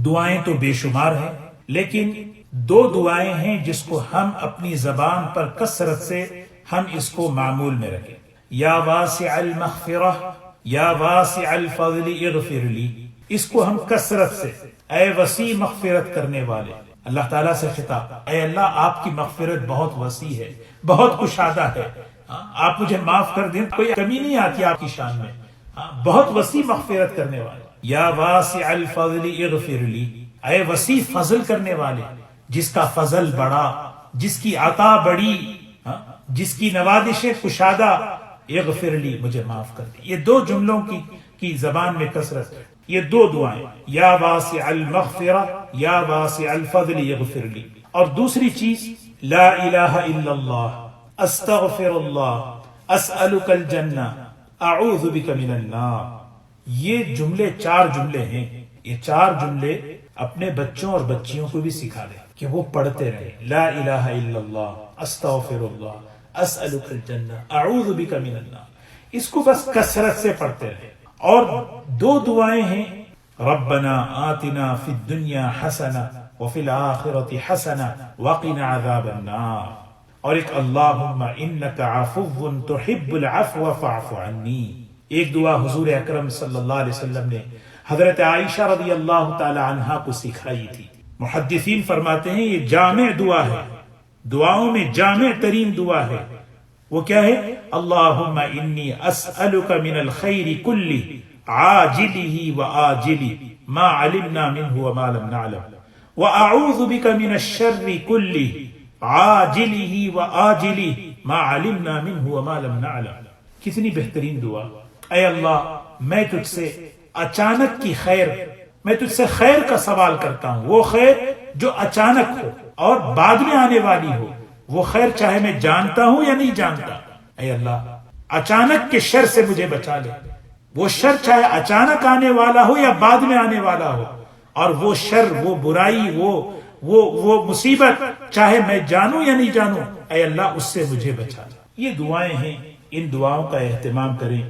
دعائیں تو بے شمار ہیں، لیکن دو دعائیں ہیں جس کو ہم اپنی زبان پر کثرت سے ہم اس کو معمول میں رکھیں۔ یا واسع المغفرہ یا واسع الفضل اغفر لی، اس کو ہم کثرت سے، اے وسیع مغفرت کرنے والے، اللہ تعالیٰ سے خطاب، اے اللہ آپ کی مغفرت بہت وسیع ہے، بہت کشادہ ہے، آپ مجھے معاف کر دیں، کوئی کمی نہیں آتی آپ کی شان میں، بہت وسیع مغفرت کرنے والے۔ یا واسع الفضل اغفر لی، اے وسیع فضل کرنے والے، جس کا فضل بڑا، جس کی عطا بڑی، جس کی نوازشیں کشادہ، اغفر لی، مجھے معاف کر دیں۔ یہ دو جملوں کی زبان میں کثرت ہے، یہ دو دعائیں، یا واسع المغفرہ یا واسع الفضل اغفر لی۔ اور دوسری چیز، لا الہ الا اللہ، استغفر اللہ، اسألک الجنہ، اعوذ بک من النار۔ یہ جملے 4 جملے ہیں، یہ 4 جملے اپنے بچوں اور بچیوں کو بھی سکھا دیں کہ وہ پڑھتے رہے، لا الہ الا اللہ، استغفر اللہ، اسألک الجنہ، اعوذ بک من النار، اس کو بس کثرت سے پڑھتے رہے۔ اور 2 دعائیں ہیں، ربنا آتنا فی الدنیا حسنہ وفی الآخرۃ حسنہ وقنا عذاب النار، اور ایک اللہم انک عفو تحب العفو فاعف عنی۔ ایک دعا حضور اکرم صلی اللہ علیہ وسلم نے حضرت عائشہ رضی اللہ تعالی عنہا کو سکھائی تھی۔ محدثین فرماتے ہیں یہ جامع دعا ہے، دعاؤں میں جامع ترین دعا ہے۔ وہ کیا ہے؟ اللہم انی اسألک من الخیر کلہ عاجلہ وآجلہ ما علمنا منہ وما لم نعلم واعوذ بک من الشر کلہ عاجلہ وآجلہ ما علمنا منہ وما لم نعلم۔ کتنی بہترین دعا! اے اللہ، میں تجھ سے اچانک کی خیر، میں تجھ سے خیر کا سوال کرتا ہوں، وہ خیر جو اچانک ہو اور بعد میں آنے والی ہو، وہ خیر چاہے میں جانتا ہوں یا نہیں جانتا، اے اللہ اچانک کے شر سے مجھے بچا لے، وہ شر چاہے اچانک آنے والا ہو یا بعد میں آنے والا ہو، اور وہ شر، وہ برائی، وہ مصیبت چاہے میں جانوں یا نہیں جانوں، اے اللہ اس سے مجھے بچا لے۔ یہ دعائیں ہیں، ان دعاؤں کا اہتمام کریں۔